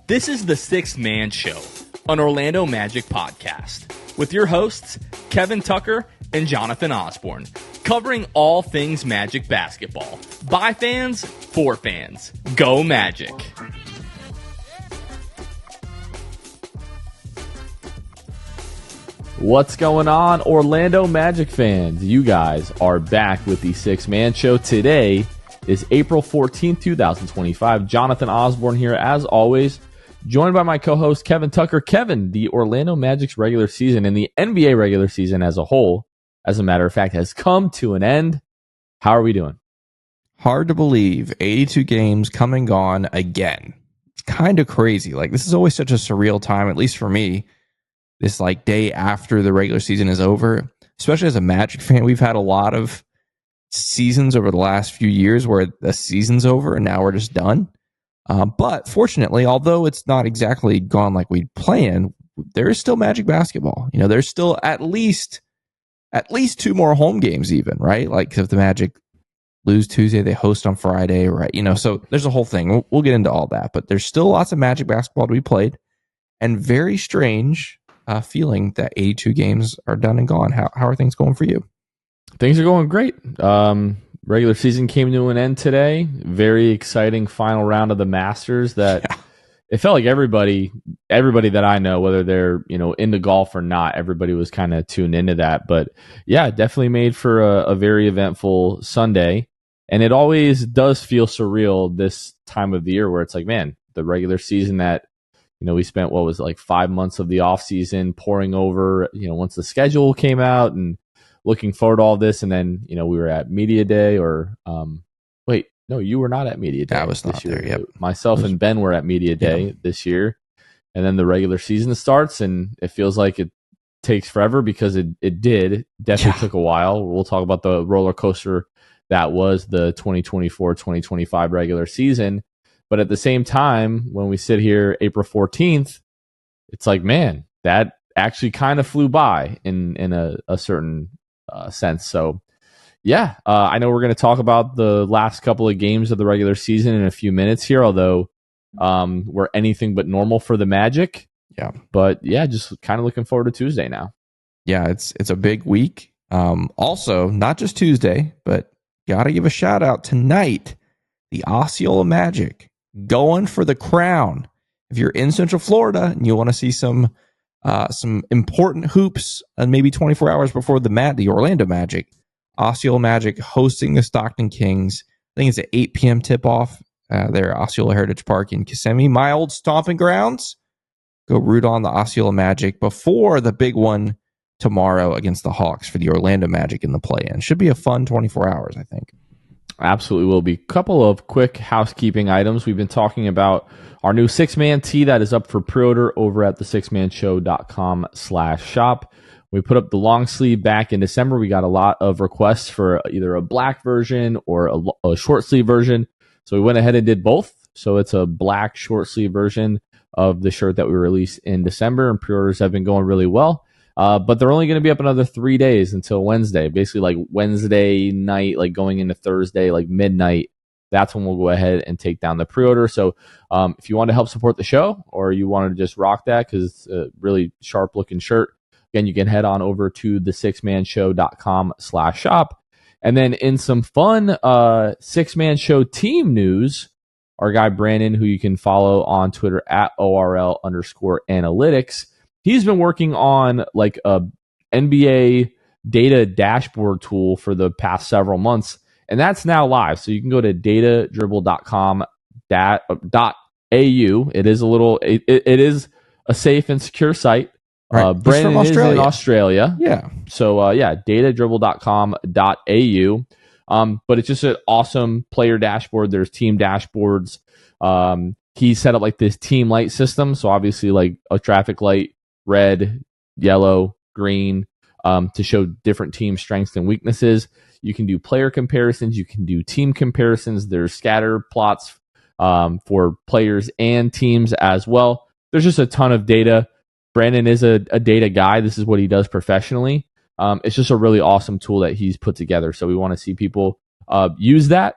This is the Sixth Man Show, an Orlando Magic podcast, with your hosts, Kevin Tucker and Jonathan Osborne, covering all things Magic basketball. By fans, for fans. Go Magic! What's going on, Orlando Magic fans? You guys are back with the Sixth Man Show. Today is April 14th, 2025. Jonathan Osborne here, as always, joined by my co-host Kevin Tucker. Kevin, the Orlando Magic's regular season and the NBA regular season as a whole, as a matter of fact, has come to an end. How are we doing? Hard to believe. 82 games come and gone again. It's kind of crazy. Like, this is always such a surreal time, at least for me. This like day after the regular season is over, especially as a Magic fan. We've had a lot of seasons over the last few years where the season's over and now we're just done. But fortunately, although it's not exactly gone like we'd planned, there is still Magic basketball. You know, there's still at least two more home games even, right? Like, if the Magic lose Tuesday, they host on Friday, right? You know, so there's a whole thing. We'll get into all that, but there's still lots of Magic basketball to be played, and very strange feeling that 82 games are done and gone. How are things going for you? Things are going great. Regular season came to an end today. Very exciting final round of the Masters that It felt like everybody that I know, whether they're, into golf or not, everybody was kind of tuned into that. But yeah, definitely made for a very eventful Sunday. And it always does feel surreal this time of the year where it's like, man, the regular season that, we spent, 5 months of the off season pouring over, once the schedule came out and looking forward to all this. And then, we were at Media Day no, you were not at Media Day. I was not this year. There, yep. Myself and Ben were at Media Day this year. And then the regular season starts, and it feels like it takes forever because it did. Definitely took a while. We'll talk about the roller coaster that was the 2024-2025 regular season. But at the same time, when we sit here April 14th, it's like, man, that actually kind of flew by in a certain sense. So, yeah, I know we're going to talk about the last couple of games of the regular season in a few minutes here, although we're anything but normal for the Magic. Yeah. But, yeah, just kind of looking forward to Tuesday now. Yeah, it's a big week. Also, not just Tuesday, but got to give a shout out tonight. The Osceola Magic going for the crown. If you're in Central Florida and you want to see some important hoops, and maybe 24 hours before the Orlando Magic, Osceola Magic hosting the Stockton Kings. I think it's at 8 p.m. tip-off there at Osceola Heritage Park in Kissimmee. My old stomping grounds. Go root on the Osceola Magic before the big one tomorrow against the Hawks for the Orlando Magic in the play-in. Should be a fun 24 hours, I think. Absolutely will be. Couple of quick housekeeping items. We've been talking about our new six-man tee that is up for pre-order over at thesixmanshow.com/shop. We put up the long sleeve back in December. We got a lot of requests for either a black version or a short sleeve version. So we went ahead and did both. So it's a black short sleeve version of the shirt that we released in December, and pre-orders have been going really well. But they're only going to be up another 3 days until Wednesday. Basically, like Wednesday night, like going into Thursday, like midnight. That's when we'll go ahead and take down the pre-order. So if you want to help support the show, or you want to just rock that because it's a really sharp looking shirt, again, you can head on over to thesixmanshow.com/shop. And then in some fun Six-Man Show team news, our guy Brandon, who you can follow on Twitter at ORL_analytics, he's been working on like a NBA data dashboard tool for the past several months, and that's now live. So you can go to datadribble.com.au. It is a safe and secure site. Right. Brandon is in Australia. Yeah. So, datadribble.com.au. But it's just an awesome player dashboard. There's team dashboards. He set up like this team light system. So obviously like a traffic light, red, yellow, green, to show different team strengths and weaknesses. You can do player comparisons. You can do team comparisons. There's scatter plots for players and teams as well. There's just a ton of data. Brandon is a data guy. This is what he does professionally. It's just a really awesome tool that he's put together. So we want to see people use that.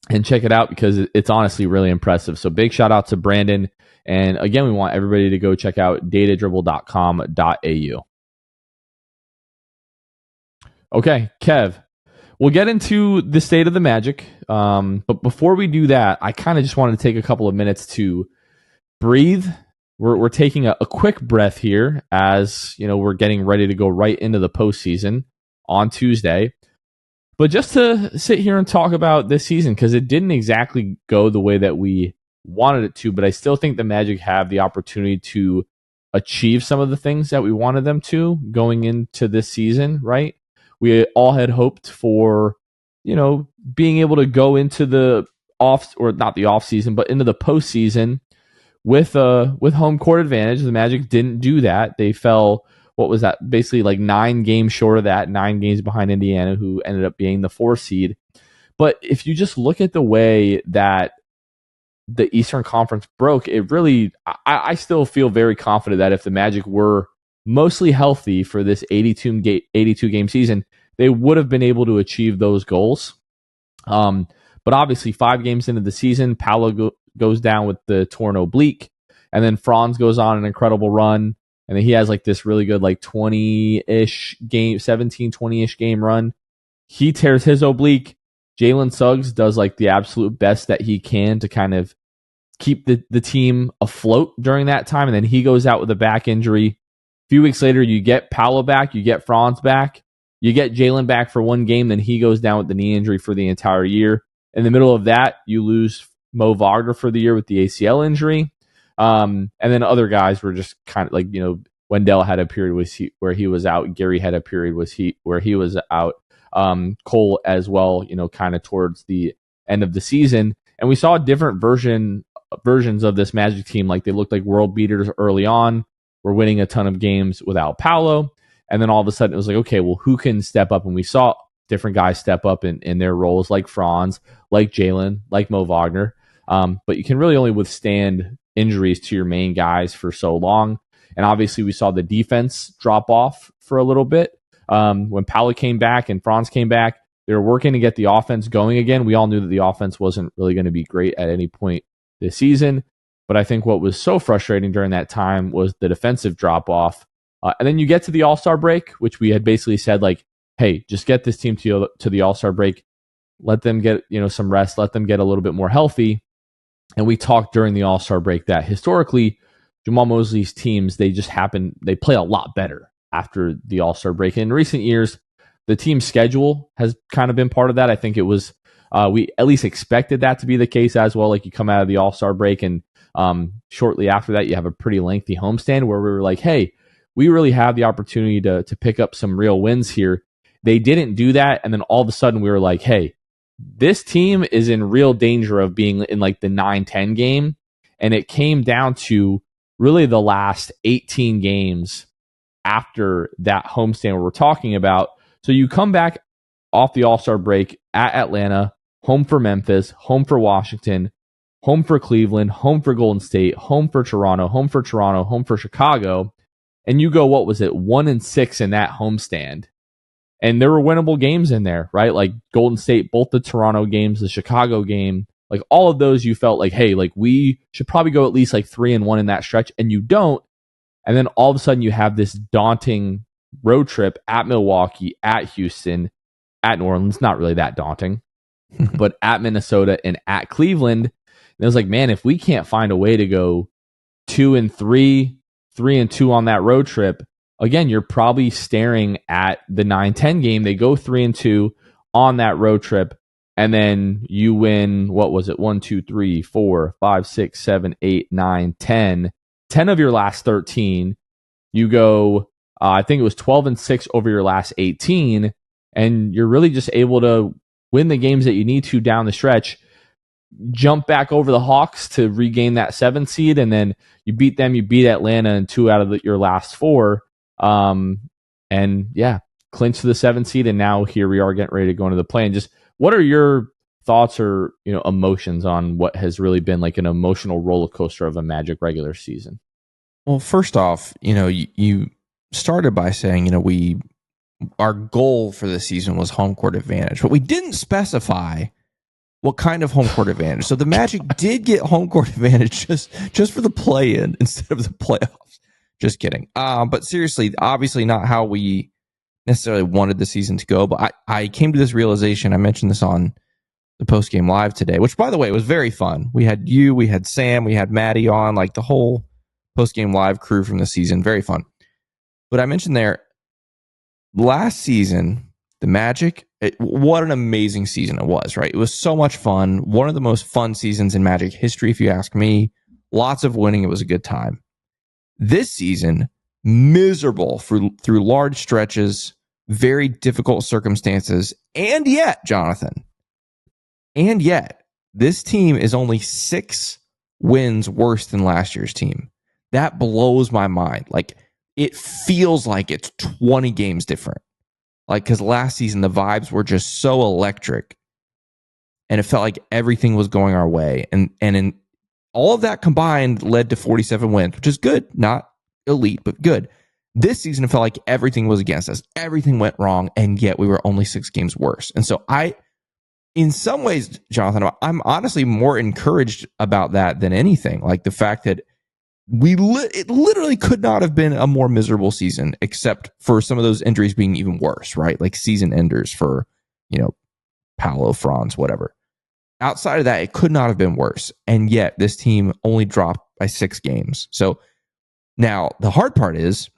and check it out because it's honestly really impressive. So big shout out to Brandon. And again, we want everybody to go check out datadribble.com.au. Okay, Kev, we'll get into the state of the Magic. But before we do that, I kind of just wanted to take a couple of minutes to breathe. We're taking a quick breath here as we're getting ready to go right into the postseason on Tuesday. But just to sit here and talk about this season, because it didn't exactly go the way that we wanted it to, but I still think the Magic have the opportunity to achieve some of the things that we wanted them to going into this season, right? We all had hoped for, being able to go into the not the off season, but into the postseason with home court advantage. The Magic didn't do that. They fell, what was that? Basically like 9 games short of that, 9 games behind Indiana, who ended up being the 4th seed. But if you just look at the way that the Eastern Conference broke, it really, I still feel very confident that if the Magic were mostly healthy for this 82 game season, they would have been able to achieve those goals. But obviously 5 games into the season, Paolo goes down with the torn oblique, and then Franz goes on an incredible run, and then he has like this really good like 20-ish game, 17, 20-ish game run. He tears his oblique. Jalen Suggs does like the absolute best that he can to kind of keep the team afloat during that time, and then he goes out with a back injury. A few weeks later, you get Paolo back, you get Franz back, you get Jalen back for 1 game, then he goes down with the knee injury for the entire year. In the middle of that, you lose Mo Wagner for the year with the ACL injury. And then other guys were just kind of like, Wendell had a period where he was out. Gary had a period where he was out. Cole as well, kind of towards the end of the season. And we saw different versions of this Magic team. Like they looked like world beaters early on. We're winning a ton of games without Paolo. And then all of a sudden it was like, okay, well, who can step up? And we saw different guys step up in their roles, like Franz, like Jalen, like Mo Wagner. But you can really only withstand injuries to your main guys for so long. And obviously we saw the defense drop off for a little bit. When Paolo came back and Franz came back, they were working to get the offense going again. We all knew that the offense wasn't really going to be great at any point this season. But I think what was so frustrating during that time was the defensive drop off. And then you get to the All-Star break, which we had basically said, like, hey, just get this team to the All-Star break. Let them get some rest. Let them get a little bit more healthy. And we talked during the All-Star break that historically, Jamal Mosley's teams, they play a lot better after the All-Star break. And in recent years, the team schedule has kind of been part of that. I think it was, we at least expected that to be the case as well. Like you come out of the All-Star break and shortly after that, you have a pretty lengthy homestand where we were like, hey, we really have the opportunity to pick up some real wins here. They didn't do that. And then all of a sudden we were like, hey, this team is in real danger of being in like the 9-10 game. And it came down to really the last 18 games after that homestand we're talking about. So you come back off the All-Star break at Atlanta, home for Memphis, home for Washington, home for Cleveland, home for Golden State, home for Toronto, home for Chicago. And you go, 1-6 in that homestand. And there were winnable games in there, right? Like Golden State, both the Toronto games, the Chicago game, like all of those you felt like, hey, like we should probably go at least like 3-1 in that stretch. And you don't. And then all of a sudden you have this daunting road trip at Milwaukee, at Houston, at New Orleans. Not really that daunting, but at Minnesota and at Cleveland. And it was like, man, if we can't find a way to go 2-3, 3-2 on that road trip, again, you're probably staring at the 9-10 game. They go 3-2 on that road trip, and then you win, 1, 2, 3, 4, 5, 6, 7, 8, 9, 10. 10 of your last 13. You go, I think it was 12-6 over your last 18, and you're really just able to win the games that you need to down the stretch. Jump back over the Hawks to regain that 7 seed, and then you beat them. You beat Atlanta in 2 out of your last 4. And yeah, clinch to the 7 seed, and now here we are getting ready to go into the play. And just what are your thoughts or emotions on what has really been like an emotional roller coaster of a Magic regular season? Well, first off, you started by saying our goal for the season was home court advantage, but we didn't specify what kind of home court advantage? So the Magic did get home court advantage just for the play-in instead of the playoffs. Just kidding. But seriously, obviously not how we necessarily wanted the season to go. But I came to this realization. I mentioned this on the post-game live today, which, by the way, was very fun. We had you, we had Sam, we had Maddie on, like the whole post-game live crew from the season. Very fun. But I mentioned there, last season, the Magic, what an amazing season it was, right? It was so much fun. One of the most fun seasons in Magic history, if you ask me. Lots of winning. It was a good time. This season, miserable through large stretches, very difficult circumstances. And yet, Jonathan, this team is only 6 wins worse than last year's team. That blows my mind. Like, it feels like it's 20 games different. Like, because last season, the vibes were just so electric. And it felt like everything was going our way. And in all of that combined led to 47 wins, which is good. Not elite, but good. This season, it felt like everything was against us. Everything went wrong, and yet we were only 6 games worse. And so in some ways, Jonathan, I'm honestly more encouraged about that than anything. Like the fact that it literally could not have been a more miserable season, except for some of those injuries being even worse, right? Like season enders for, Paolo, Franz, whatever. Outside of that, it could not have been worse. And yet this team only dropped by 6 games. So now the hard part is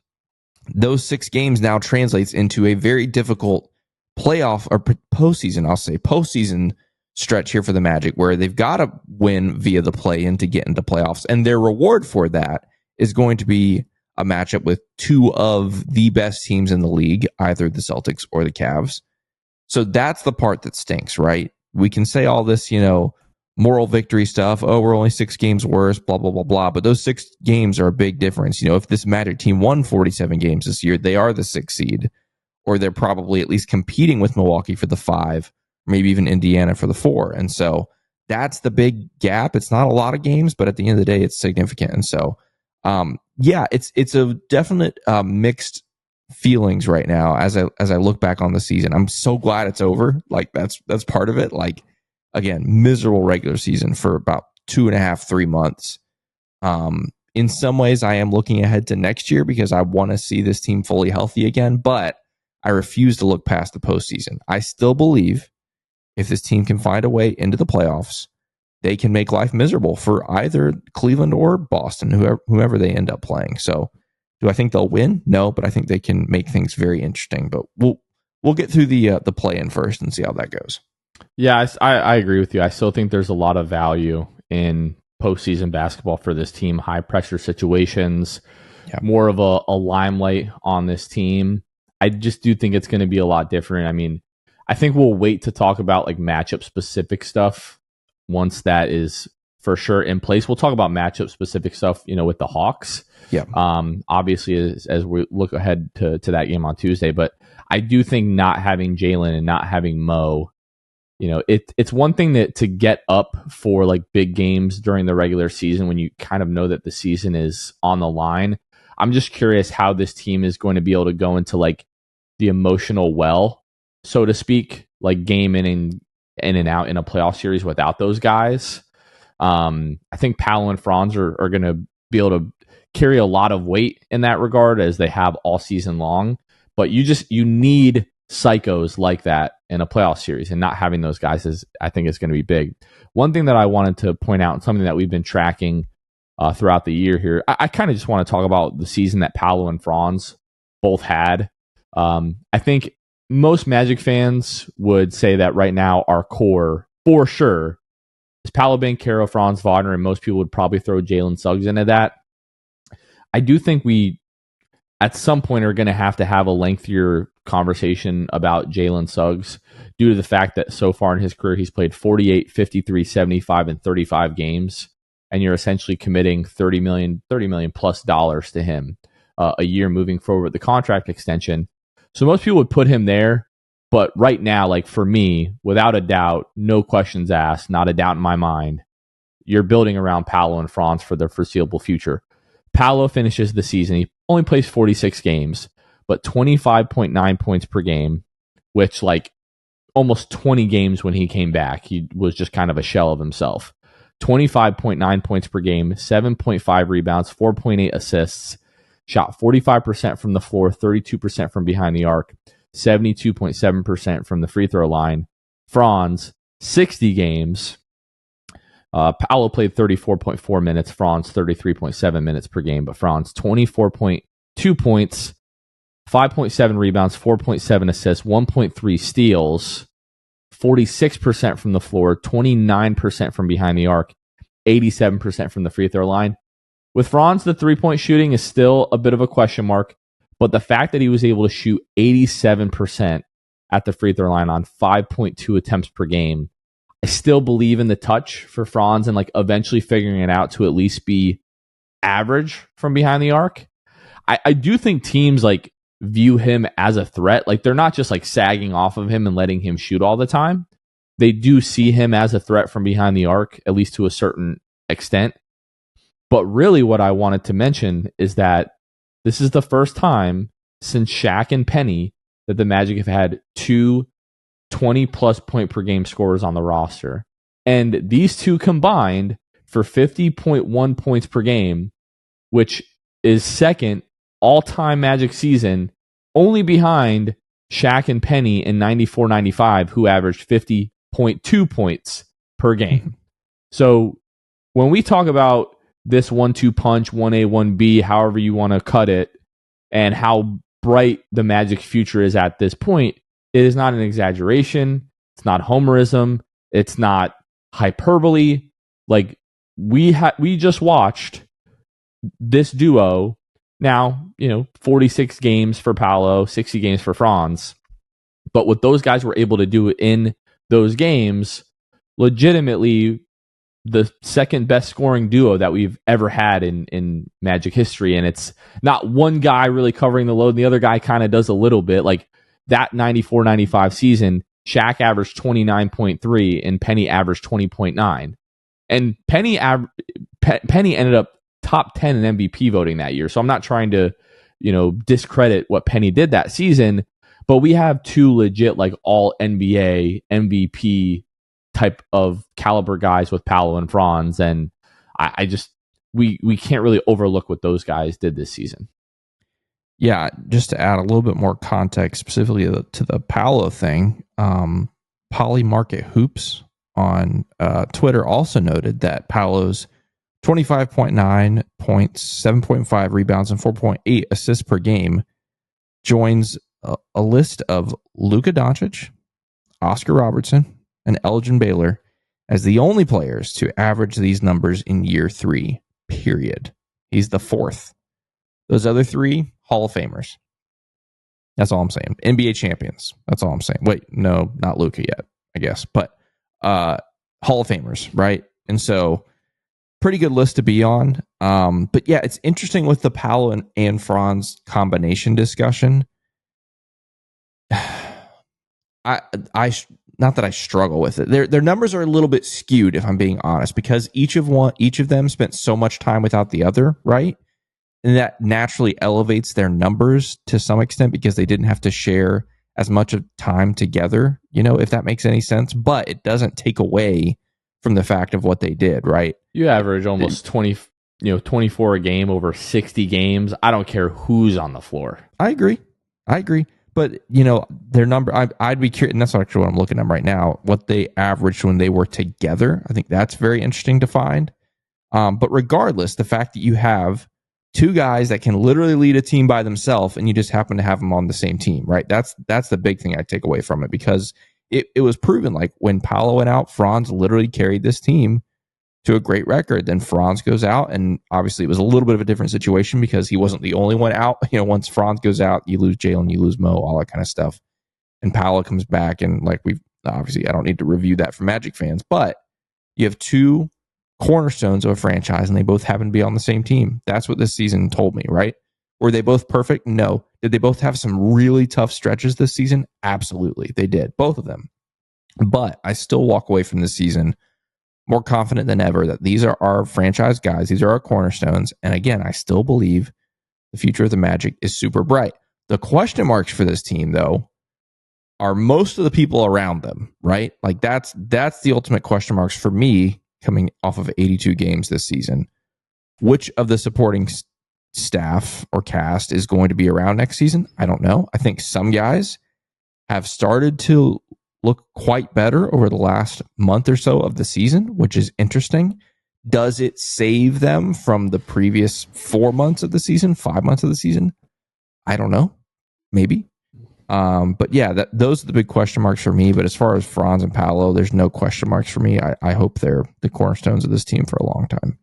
those 6 games now translates into a very difficult playoff or postseason stretch here for the Magic, where they've got to win via the play-in to get into playoffs. And their reward for that is going to be a matchup with 2 of the best teams in the league, either the Celtics or the Cavs. So that's the part that stinks, right? We can say all this, moral victory stuff. Oh, we're only 6 games worse, blah, blah, blah, blah. But those 6 games are a big difference. If this Magic team won 47 games this year, they are the 6th seed, or they're probably at least competing with Milwaukee for the 5, maybe even Indiana for the 4. And so that's the big gap. It's not a lot of games, but at the end of the day, it's significant. And so, it's a definite mixed feelings right now as I look back on the season. I'm so glad it's over. Like that's part of it. Like, again, miserable regular season for about 2.5, 3 months. In some ways, I am looking ahead to next year because I want to see this team fully healthy again, but I refuse to look past the postseason. I still believe if this team can find a way into the playoffs, they can make life miserable for either Cleveland or Boston, whoever they end up playing. So do I think they'll win? No, but I think they can make things very interesting. But we'll get through the play-in first and see how that goes. Yeah, I agree with you. I still think there's a lot of value in postseason basketball for this team. High pressure situations, more of a limelight on this team. I just do think it's going to be a lot different. I mean, I think we'll wait to talk about like matchup specific stuff once that is for sure in place. We'll talk about matchup specific stuff, with the Hawks. Yeah. Obviously, as we look ahead to that game on Tuesday, but I do think not having Jalen and not having Mo, it's one thing to get up for like big games during the regular season when you kind of know that the season is on the line. I'm just curious how this team is going to be able to go into like the emotional well, so to speak, like game in and out in a playoff series without those guys. I think Paolo and Franz are going to be able to carry a lot of weight in that regard as they have all season long. But you need psychos like that in a playoff series, and not having those guys I think is going to be big. One thing that I wanted to point out, and something that we've been tracking throughout the year here, I kind of just want to talk about the season that Paolo and Franz both had. I think most Magic fans would say that right now our core, for sure, is Paolo, Banchero, Franz, Wagner, and most people would probably throw Jalen Suggs into that. I do think we, at some point, are going to have a lengthier conversation about Jalen Suggs due to the fact that so far in his career, he's played 48, 53, 75, and 35 games, and you're essentially committing $30 million plus dollars to him a year moving forward with the contract extension. So most people would put him there, but right now, like for me, without a doubt, no questions asked, not a doubt in my mind, you're building around Paolo and Franz for the foreseeable future. Paolo finishes the season. He only plays 46 games, but 25.9 points per game, which like almost 20 games when he came back, he was just kind of a shell of himself. 25.9 points per game, 7.5 rebounds, 4.8 assists, shot 45% from the floor, 32% from behind the arc, 72.7% from the free throw line. Franz, 60 games. Paolo played 34.4 minutes, Franz 33.7 minutes per game, but Franz 24.2 points, 5.7 rebounds, 4.7 assists, 1.3 steals, 46% from the floor, 29% from behind the arc, 87% from the free throw line. With Franz, the three-point shooting is still a bit of a question mark, but the fact that he was able to shoot 87% at the free throw line on 5.2 attempts per game, I still believe in the touch for Franz and like eventually figuring it out to at least be average from behind the arc. I do think teams like view him as a threat. Like they're not just like sagging off of him and letting him shoot all the time. They do see him as a threat from behind the arc, at least to a certain extent. But really what I wanted to mention is that this is the first time since Shaq and Penny that the Magic have had two 20-plus point per game scorers on the roster. And these two combined for 50.1 points per game, which is second all-time Magic season, only behind Shaq and Penny in 94-95, who averaged 50.2 points per game. So when we talk about this 1-2 punch, 1A, 1B, however you want to cut it, and how bright the Magic's future is at this point, it is not an exaggeration. It's not homerism. It's not hyperbole. Like we just watched this duo. Now, 46 games for Paolo, 60 games for Franz. But what those guys were able to do in those games, legitimately the second best scoring duo that we've ever had in Magic history. And it's not one guy really covering the load and the other guy kind of does a little bit. Like that 94-95 season, Shaq averaged 29.3 and Penny averaged 20.9. And Penny ended up top 10 in MVP voting that year. So I'm not trying to, discredit what Penny did that season, but we have two legit like all NBA MVP type of caliber guys with Paolo and Franz, and I just we can't really overlook what those guys did this season. Yeah, just to add a little bit more context specifically to the Paolo thing, Polymarket Hoops on Twitter also noted that Paolo's 25.9 points, 7.5 rebounds, and 4.8 assists per game joins a list of Luka Doncic, Oscar Robertson, and Elgin Baylor as the only players to average these numbers in year 3, period. He's the fourth. Those other three, Hall of Famers. That's all I'm saying. NBA champions. That's all I'm saying. Wait, no, not Luka yet, I guess. But Hall of Famers, right? And so pretty good list to be on. But yeah, it's interesting with the Paolo and Franz combination discussion. I not that I struggle with it. Their numbers are a little bit skewed, if I'm being honest, because each of them spent so much time without the other, right? And that naturally elevates their numbers to some extent because they didn't have to share as much of time together, if that makes any sense. But it doesn't take away from the fact of what they did, right? You average almost 24 a game over 60 games. I don't care who's on the floor. I agree. But, their number, I'd be curious, and that's actually what I'm looking at right now, what they averaged when they were together. I think that's very interesting to find. But regardless, the fact that you have two guys that can literally lead a team by themselves and you just happen to have them on the same team, right? That's the big thing I take away from it, because it was proven, like when Paolo went out, Franz literally carried this team to a great record. Then Franz goes out, and obviously it was a little bit of a different situation because he wasn't the only one out. Once Franz goes out, you lose Jalen, you lose Mo, all that kind of stuff. And Paolo comes back, and like obviously I don't need to review that for Magic fans, but you have two cornerstones of a franchise, and they both happen to be on the same team. That's what this season told me, right? Were they both perfect? No. Did they both have some really tough stretches this season? Absolutely. They did. Both of them. But I still walk away from this season more confident than ever that these are our franchise guys. These are our cornerstones. And again, I still believe the future of the Magic is super bright. The question marks for this team, though, are most of the people around them, right? Like that's the ultimate question marks for me coming off of 82 games this season. Which of the supporting staff or cast is going to be around next season? I don't know. I think some guys have started to look quite better over the last month or so of the season, which is interesting. Does it save them from the previous 4 months of the season, 5 months of the season? I don't know. Maybe. But yeah, those are the big question marks for me. But as far as Franz and Paolo, there's no question marks for me. I hope they're the cornerstones of this team for a long time.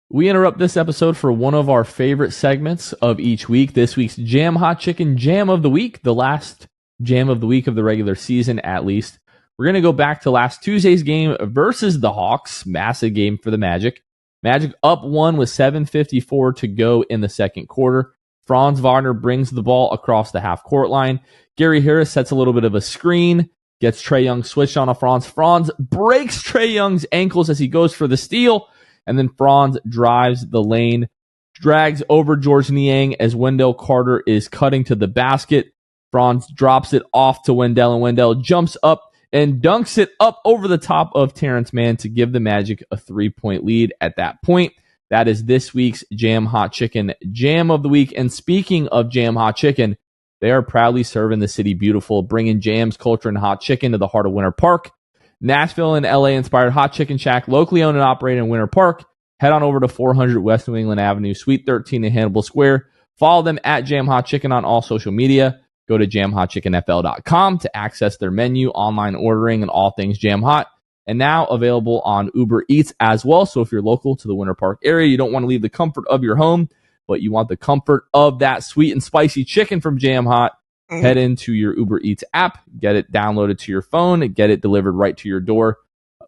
We interrupt this episode for one of our favorite segments of each week. This week's Jam Hot Chicken Jam of the Week, the last Jam of the Week of the regular season, at least. We're going to go back to last Tuesday's game versus the Hawks. Massive game for the Magic. Magic up 1 with 7:54 to go in the second quarter. Franz Wagner brings the ball across the half-court line. Gary Harris sets a little bit of a screen, gets Trae Young switched on a Franz. Franz breaks Trae Young's ankles as he goes for the steal, and then Franz drives the lane, drags over George Niang as Wendell Carter is cutting to the basket. Franz drops it off to Wendell, and Wendell jumps up and dunks it up over the top of Terrence Mann to give the Magic a 3-point lead at that point. That is this week's Jam Hot Chicken Jam of the Week. And speaking of Jam Hot Chicken, they are proudly serving the city beautiful, bringing jams, culture, and hot chicken to the heart of Winter Park. Nashville and LA-inspired Hot Chicken Shack, locally owned and operated in Winter Park. Head on over to 400 West New England Avenue, Suite 13 in Hannibal Square. Follow them at Jam Hot Chicken on all social media. Go to jamhotchickenfl.com to access their menu, online ordering, and all things Jam Hot. And now available on Uber Eats as well. So if you're local to the Winter Park area, you don't want to leave the comfort of your home, but you want the comfort of that sweet and spicy chicken from Jam Hot, head into your Uber Eats app, get it downloaded to your phone, get it delivered right to your door.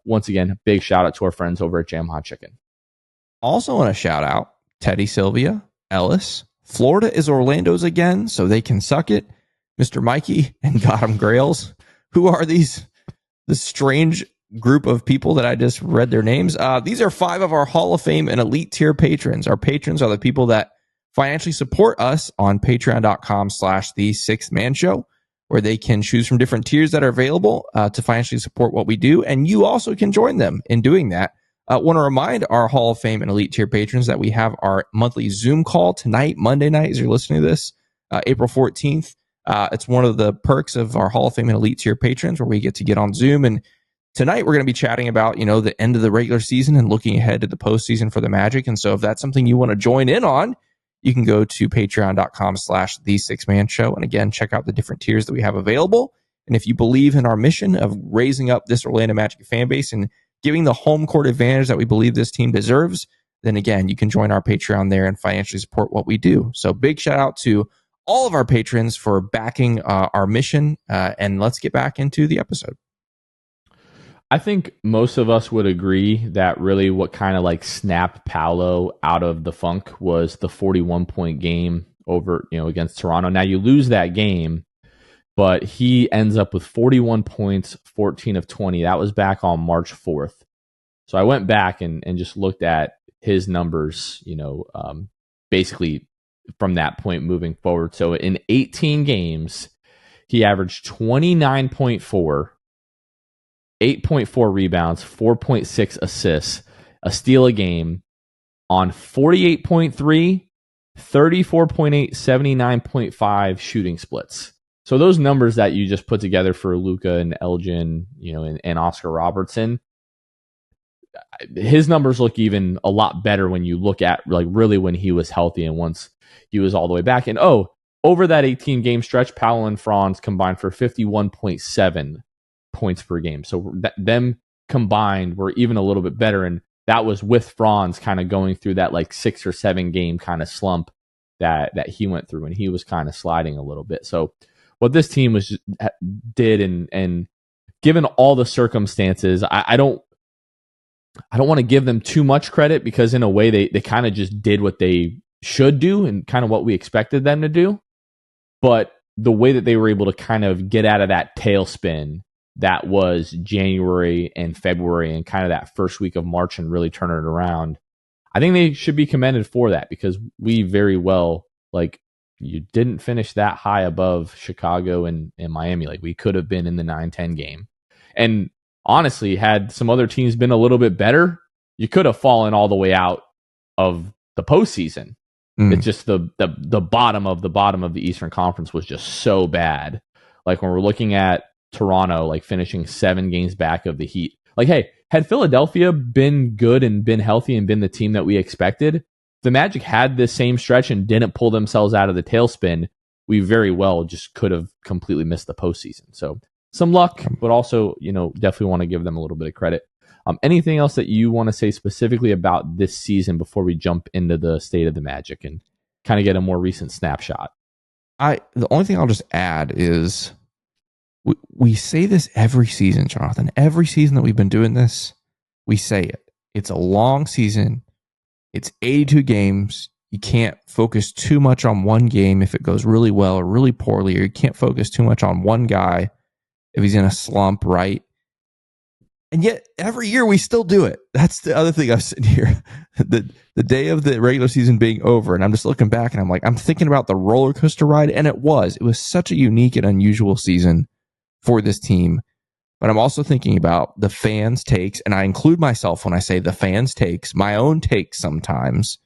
Once again, big shout out to our friends over at Jam Hot Chicken. Also want to shout out Teddy Sylvia, Ellis. Florida is Orlando's again, so they can suck it. Mr. Mikey and Gotham Grails. Who are these? This strange group of people that I just read their names. These are 5 of our Hall of Fame and elite tier patrons. Our patrons are the people that financially support us on patreon.com/the Sixth Man Show, where they can choose from different tiers that are available to financially support what we do. And you also can join them in doing that. Want to remind our Hall of Fame and elite tier patrons that we have our monthly Zoom call tonight, Monday night, as you're listening to this, April 14th. It's one of the perks of our Hall of Fame and elite tier patrons where we get to get on Zoom. And tonight we're going to be chatting about, the end of the regular season and looking ahead to the postseason for the Magic. And so if that's something you want to join in on, you can go to patreon.com/the Sixth Man Show. And again, check out the different tiers that we have available. And if you believe in our mission of raising up this Orlando Magic fan base and giving the home court advantage that we believe this team deserves, then again, you can join our Patreon there and financially support what we do. So big shout out to all of our patrons for backing our mission. And let's get back into the episode. I think most of us would agree that really what kind of like snapped Paolo out of the funk was the 41-point game over, against Toronto. Now you lose that game, but he ends up with 41 points, 14 of 20. That was back on March 4th. So I went back and just looked at his numbers, basically from that point moving forward. So in 18 games, he averaged 29.4, 8.4 rebounds, 4.6 assists, a steal a game on 48.3, 34.8, 79.5 shooting splits. So those numbers that you just put together for Luka and Elgin, and Oscar Robertson, his numbers look even a lot better when you look at like really when he was healthy and once he was all the way back. And over that 18 game stretch, Paolo and Franz combined for 51.7 points per game. So them combined were even a little bit better. And that was with Franz kind of going through that like 6 or 7 game kind of slump that he went through, and he was kind of sliding a little bit. So what this team did, and given all the circumstances, I don't want to give them too much credit, because in a way they kind of just did what they should do and kind of what we expected them to do. But the way that they were able to kind of get out of that tailspin that was January and February and kind of that first week of March and really turn it around, I think they should be commended for that, because we very well you didn't finish that high above Chicago and Miami. Like, we could have been in the 9-10 game. And honestly, had some other teams been a little bit better, you could have fallen all the way out of the postseason. It's just the bottom of the Eastern Conference was just so bad. Like, when we're looking at Toronto, like, finishing 7 games back of the Heat. Like, hey, had Philadelphia been good and been healthy and been the team that we expected, the Magic had this same stretch and didn't pull themselves out of the tailspin, we very well just could have completely missed the postseason. So some luck, but also, definitely want to give them a little bit of credit. Anything else that you want to say specifically about this season before we jump into the state of the Magic and kind of get a more recent snapshot? The only thing I'll just add is we say this every season, Jonathan. Every season that we've been doing this, we say it. It's a long season. It's 82 games. You can't focus too much on one game if it goes really well or really poorly, or you can't focus too much on one guy if he's in a slump, right? And yet, every year we still do it. That's the other thing I'm sitting here. The day of the regular season being over, and I'm just looking back, and I'm thinking about the roller coaster ride, and it was such a unique and unusual season for this team. But I'm also thinking about the fans' takes, and I include myself when I say the fans' takes, my own takes sometimes,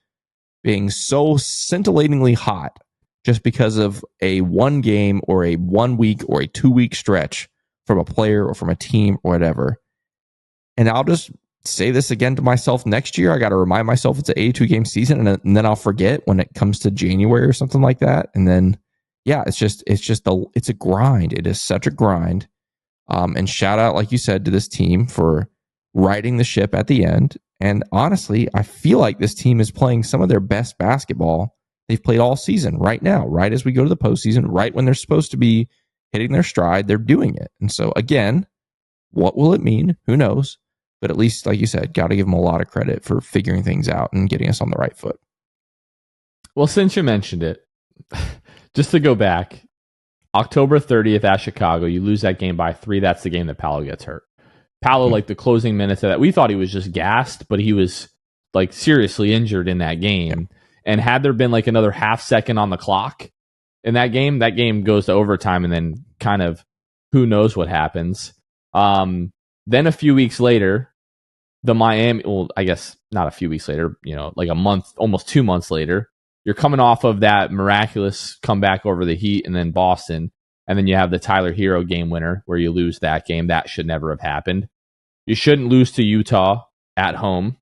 being so scintillatingly hot just because of a 1 game or a 1 week or a 2 week stretch from a player or from a team or whatever. And I'll just say this again to myself next year. I got to remind myself it's an 82 game season, and then I'll forget when it comes to January or something like that. And then, yeah, it's a grind. It is such a grind. And shout out, like you said, to this team for riding the ship at the end. And honestly, I feel like this team is playing some of their best basketball they've played all season right now, right as we go to the postseason, right when they're supposed to be hitting their stride, they're doing it. And so again, what will it mean? Who knows? But at least, like you said, got to give them a lot of credit for figuring things out and getting us on the right foot. Well, since you mentioned it, just to go back, October 30th at Chicago, you lose that game by 3. That's the game that Paolo gets hurt. Paolo, like the closing minutes of that, we thought he was just gassed, but he was like seriously injured in that game. And had there been like another half second on the clock in that game goes to overtime, and then kind of who knows what happens. Then a few weeks later, the Miami, well, I guess not a few weeks later, like a month, almost 2 months later, you're coming off of that miraculous comeback over the Heat and then Boston. And then you have the Tyler Hero game winner where you lose that game. That should never have happened. You shouldn't lose to Utah at home.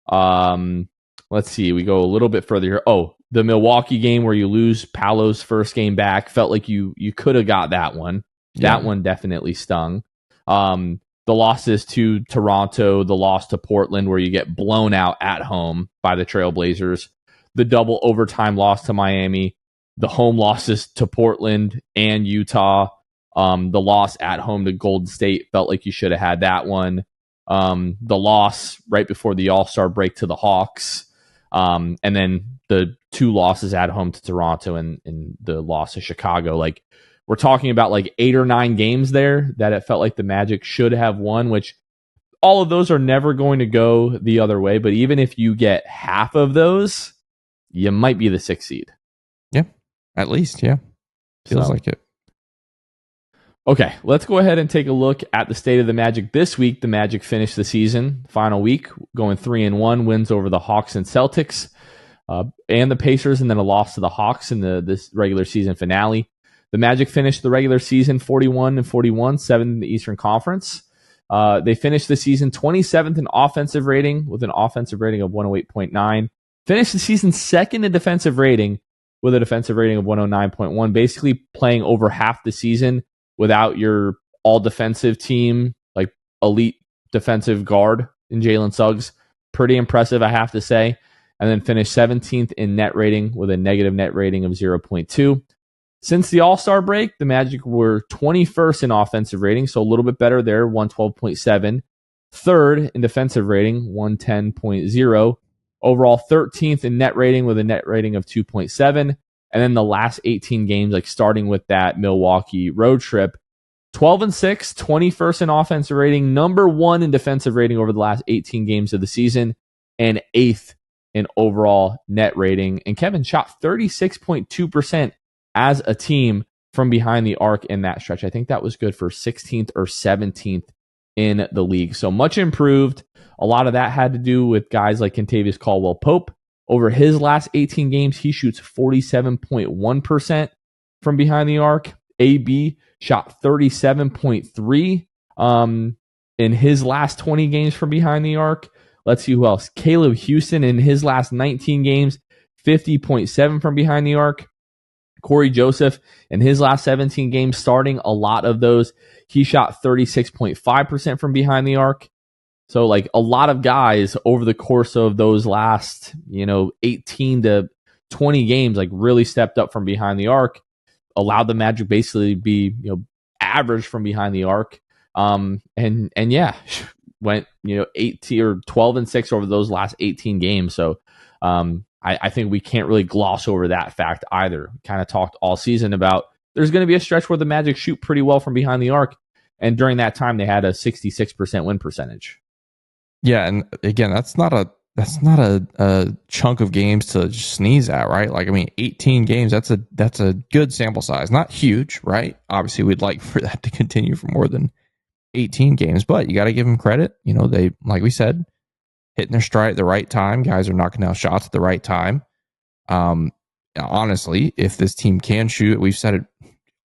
Let's see. We go a little bit further here. Oh, the Milwaukee game where you lose Paolo's first game back. Felt like you could have got that one. Yeah. That one definitely stung. The losses to Toronto, the loss to Portland where you get blown out at home by the Trailblazers, the double overtime loss to Miami, the home losses to Portland and Utah, the loss at home to Golden State, felt like you should have had that one. The loss right before the All-Star break to the Hawks, and then the 2 losses at home to Toronto and the loss to Chicago. Like, we're talking about like 8 or 9 games there that it felt like the Magic should have won, which all of those are never going to go the other way. But even if you get half of those, you might be the 6th seed. Yeah, at least, yeah. Feels like it. Okay, let's go ahead and take a look at the state of the Magic this week. The Magic finished the season, final week, going 3-1, wins over the Hawks and Celtics, and the Pacers, and then a loss to the Hawks in this regular season finale. The Magic finished the regular season 41-41, 7th in the Eastern Conference. They finished the season 27th in offensive rating with an offensive rating of 108.9. Finished the season 2nd in defensive rating with a defensive rating of 109.1. Basically playing over half the season without your all-defensive team, like elite defensive guard in Jalen Suggs. Pretty impressive, I have to say. And then finished 17th in net rating with a negative net rating of 0.2. Since the All-Star break, the Magic were 21st in offensive rating, so a little bit better there, 112.7. 3rd in defensive rating, 110.0. Overall, 13th in net rating with a net rating of 2.7. And then the last 18 games, like starting with that Milwaukee road trip, 12-6, 21st in offensive rating, number 1 in defensive rating over the last 18 games of the season, and 8th in overall net rating. And Kevin shot 36.2% as a team from behind the arc in that stretch. I think that was good for 16th or 17th in the league. So much improved. A lot of that had to do with guys like Kentavious Caldwell-Pope. Over his last 18 games, he shoots 47.1% from behind the arc. AB shot 37.3 in his last 20 games from behind the arc. Let's see who else. Caleb Houston in his last 19 games, 50.7 from behind the arc. Corey Joseph in his last 17 games, starting a lot of those, he shot 36.5% from behind the arc. So like a lot of guys over the course of those last, 18 to 20 games, like really stepped up from behind the arc, allowed the Magic basically to be, average from behind the arc. And yeah, went, 18 or 12-6 over those last 18 games. So, I think we can't really gloss over that fact either. Kind of talked all season about there's going to be a stretch where the Magic shoot pretty well from behind the arc. And during that time, they had a 66% win percentage. Yeah, and again, that's not a chunk of games to just sneeze at, right? Like, I mean, 18 games, that's a good sample size. Not huge, right? Obviously, we'd like for that to continue for more than 18 games, but you got to give them credit. They, like we said, hitting their stride at the right time. Guys are knocking down shots at the right time. Honestly, if this team can shoot, we've said it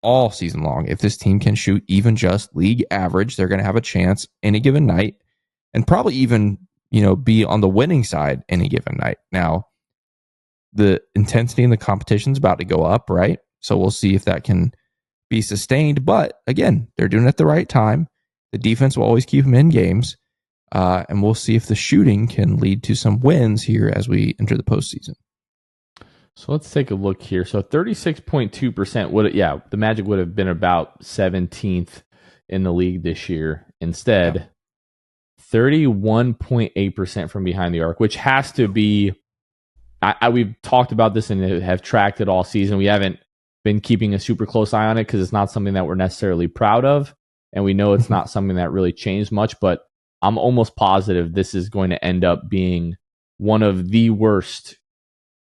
all season long, if this team can shoot even just league average, they're going to have a chance any given night. And probably even, be on the winning side any given night. Now, the intensity in the competition is about to go up, right? So we'll see if that can be sustained. But again, they're doing it at the right time. The defense will always keep them in games. And we'll see if the shooting can lead to some wins here as we enter the postseason. So let's take a look here. So 36.2% the Magic would have been about 17th in the league this year. Instead, yeah. 31.8% from behind the arc, which has to be, we've talked about this and have tracked it all season. We haven't been keeping a super close eye on it because it's not something that we're necessarily proud of. And we know it's not something that really changed much, but I'm almost positive this is going to end up being one of the worst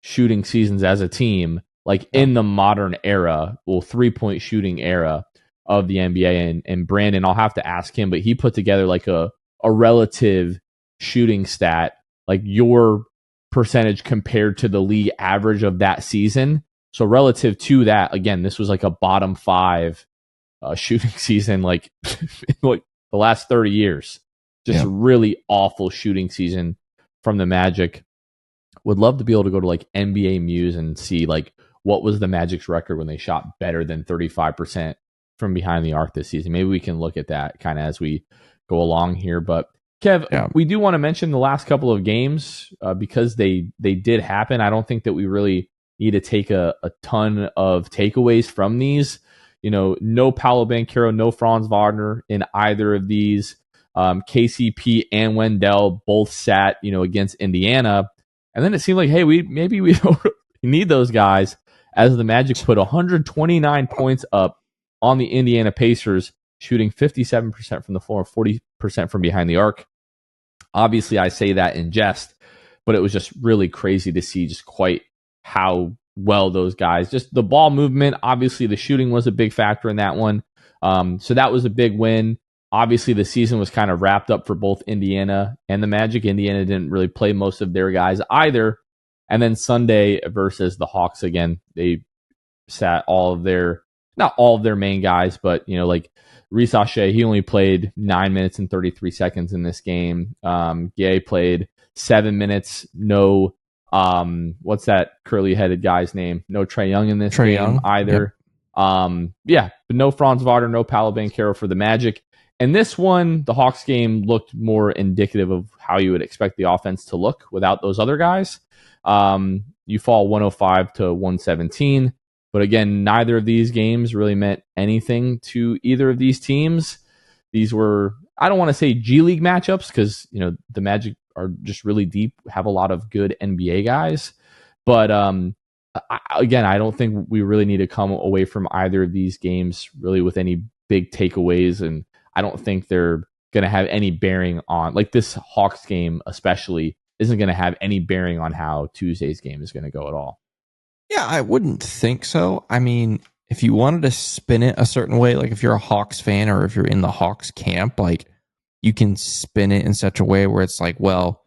shooting seasons as a team, like in the modern era, 3-point shooting era of the NBA. And Brandon, I'll have to ask him, but he put together like a relative shooting stat, like your percentage compared to the league average of that season. So relative to that, again, this was like a bottom 5 shooting season, like the last 30 years. Just a really awful shooting season from the Magic. Would love to be able to go to like NBA Muse and see like what was the Magic's record when they shot better than 35% from behind the arc this season. Maybe we can look at that kind of as we go along here. But Kev, we do want to mention the last couple of games because they did happen. I don't think that we really need to take a ton of takeaways from these. No Paolo Banchero, no Franz Wagner in either of these. KCP and Wendell both sat, against Indiana. And then it seemed like, hey, we don't need those guys, as the Magic put 129 points up on the Indiana Pacers, shooting 57% from the floor, 40% from behind the arc. Obviously, I say that in jest, but it was just really crazy to see just quite how well those guys, just the ball movement. Obviously, the shooting was a big factor in that one. So that was a big win. Obviously, the season was kind of wrapped up for both Indiana and the Magic. Indiana didn't really play most of their guys either. And then Sunday versus the Hawks, again, they sat not all of their main guys, but, like Reece Shea, he only played 9 minutes and 33 seconds in this game. Gay played 7 minutes. No, what's that curly-headed guy's name? No Trae Young in this game either. Yep. But no Franz Wagner, no Paolo Banchero for the Magic. And this one, the Hawks game looked more indicative of how you would expect the offense to look without those other guys. You fall 105 to 117. But again, neither of these games really meant anything to either of these teams. These were, I don't want to say G League matchups because, the Magic are just really deep, have a lot of good NBA guys. But I don't think we really need to come away from either of these games really with any big takeaways. And I don't think they're going to have any bearing on, like this Hawks game especially, isn't going to have any bearing on how Tuesday's game is going to go at all. Yeah, I wouldn't think so. I mean, if you wanted to spin it a certain way, like if you're a Hawks fan or if you're in the Hawks camp, like you can spin it in such a way where it's like, well,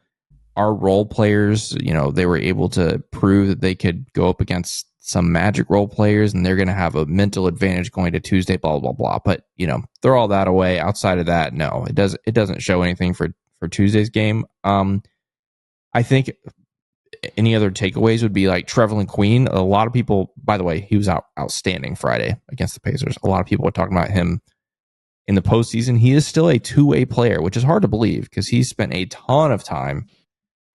our role players, they were able to prove that they could go up against some Magic role players and they're going to have a mental advantage going to Tuesday, blah, blah, blah. But, throw all that away. Outside of that, no, it doesn't show anything for Tuesday's game. I think any other takeaways would be like Trevelyan Queen. A lot of people, by the way, he was outstanding Friday against the Pacers. A lot of people were talking about him in the postseason. He is still a two-way player, which is hard to believe because he's spent a ton of time.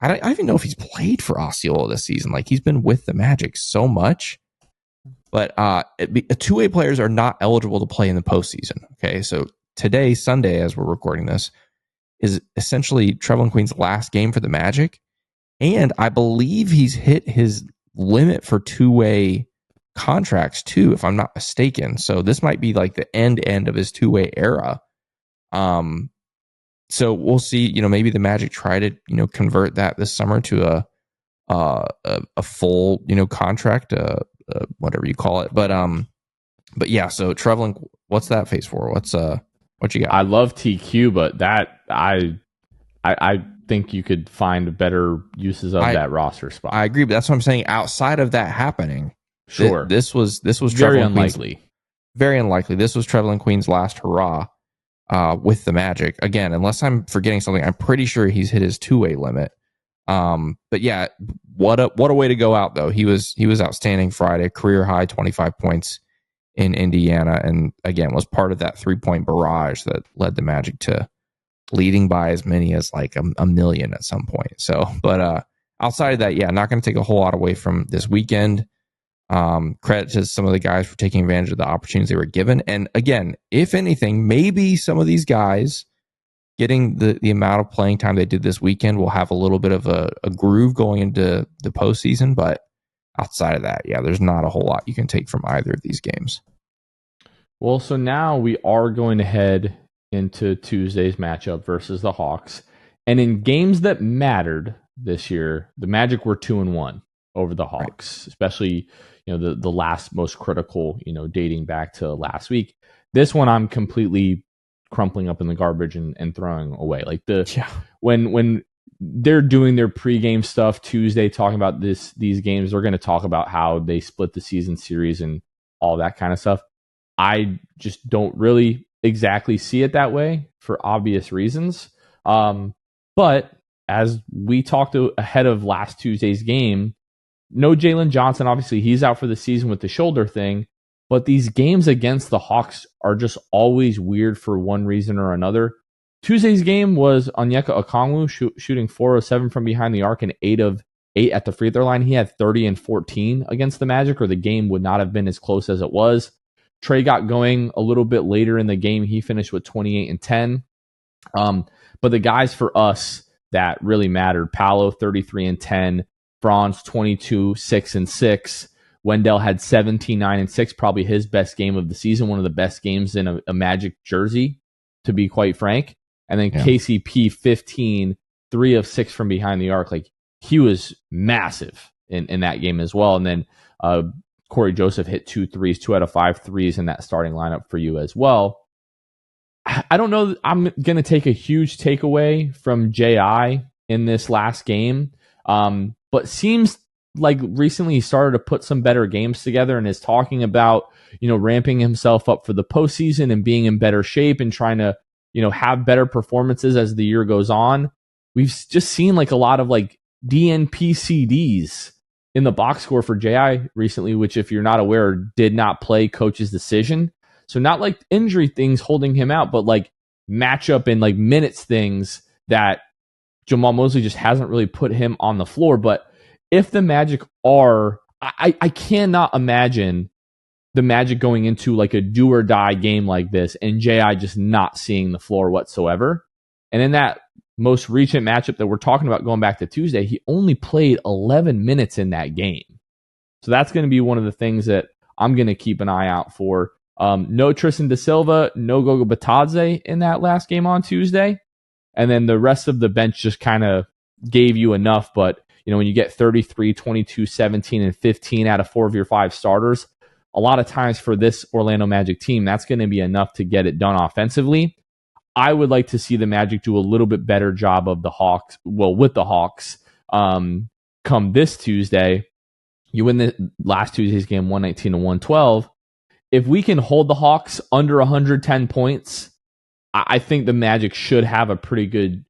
I don't even know if he's played for Osceola this season. Like, he's been with the Magic so much. But two-way players are not eligible to play in the postseason. Okay, so today, Sunday, as we're recording this, is essentially Trevelyan Queen's last game for the Magic. And I believe he's hit his limit for two-way contracts too, if I'm not mistaken. So this might be like the end of his two-way era. So we'll see. Maybe the Magic try to convert that this summer to a full contract, whatever you call it. But yeah. So Trevelyan, what's that face for? What you got? I love TQ, but that I think you could find better uses of that roster spot. I agree, but that's what I'm saying. Outside of that happening, sure, this was very unlikely. Very unlikely. This was Trevelyan Queen's last hurrah with the Magic. Again, unless I'm forgetting something, I'm pretty sure he's hit his two-way limit. But yeah, what a way to go out though. He was outstanding Friday, career high 25 points in Indiana, and again was part of that 3-point barrage that led the Magic to leading by as many as like a million at some point. So, but outside of that, yeah, not going to take a whole lot away from this weekend. Credit to some of the guys for taking advantage of the opportunities they were given. And again, if anything, maybe some of these guys getting the amount of playing time they did this weekend will have a little bit of a groove going into the postseason. But outside of that, yeah, there's not a whole lot you can take from either of these games. Well, so now we are going to head into Tuesday's matchup versus the Hawks. And in games that mattered this year, the Magic were 2-1 over the Hawks, right. Especially, the last most critical, dating back to last week. This one I'm completely crumpling up in the garbage and throwing away. Like when they're doing their pregame stuff Tuesday, talking about these games, they're going to talk about how they split the season series and all that kind of stuff. I just don't really exactly see it that way for obvious reasons. But as we talked ahead of last Tuesday's game, no Jalen Johnson. Obviously, he's out for the season with the shoulder thing. But these games against the Hawks are just always weird for one reason or another. Tuesday's game was Onyeka Okongwu shooting 407 from behind the arc and 8 of 8 at the free throw line. He had 30 and 14 against the Magic, or the game would not have been as close as it was. Trey got going a little bit later in the game. He finished with 28 and 10. But the guys for us that really mattered, Paolo 33 and 10, Franz 22, 6 and 6. Wendell had 17, 9 and 6, probably his best game of the season, one of the best games in a Magic jersey, to be quite frank. And then KCP 15, 3 of 6 from behind the arc. Like, he was massive in that game as well. And then Corey Joseph hit 2 threes, 2 out of 5 threes in that starting lineup for you as well. I don't know. I'm going to take a huge takeaway from J.I. in this last game. But seems like recently he started to put some better games together and is talking about, ramping himself up for the postseason and being in better shape and trying to, have better performances as the year goes on. We've just seen like a lot of like DNP CDs in the box score for J.I. recently, which, if you're not aware, did not play coach's decision. So not like injury things holding him out, but like matchup and like minutes things that Jamal Mosley just hasn't really put him on the floor. But if the Magic are, I cannot imagine the Magic going into like a do or die game like this and J.I. just not seeing the floor whatsoever. And in that most recent matchup that we're talking about going back to Tuesday, he only played 11 minutes in that game. So that's going to be one of the things that I'm going to keep an eye out for. No Tristan da Silva, no Gogo Batadze in that last game on Tuesday. And then the rest of the bench just kind of gave you enough, but when you get 33, 22, 17, and 15 out of 4 of your 5 starters, a lot of times for this Orlando Magic team, that's going to be enough to get it done offensively. I would like to see the Magic do a little bit better job of with the Hawks come this Tuesday. You win the last Tuesday's game 119 to 112. If we can hold the Hawks under 110 points, I think the Magic should have a pretty good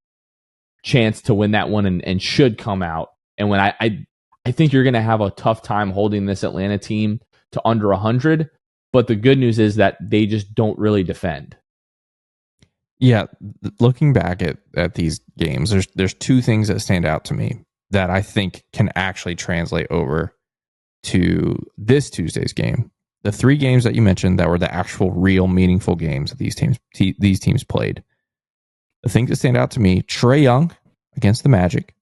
chance to win that one and should come out. And when I think you're going to have a tough time holding this Atlanta team to under 100. But the good news is that they just don't really defend. Yeah, looking back at these games, there's 2 things that stand out to me that I think can actually translate over to this Tuesday's game. The 3 games that you mentioned that were the actual real meaningful games that these teams played. The things that stand out to me, Trae Young against the Magic,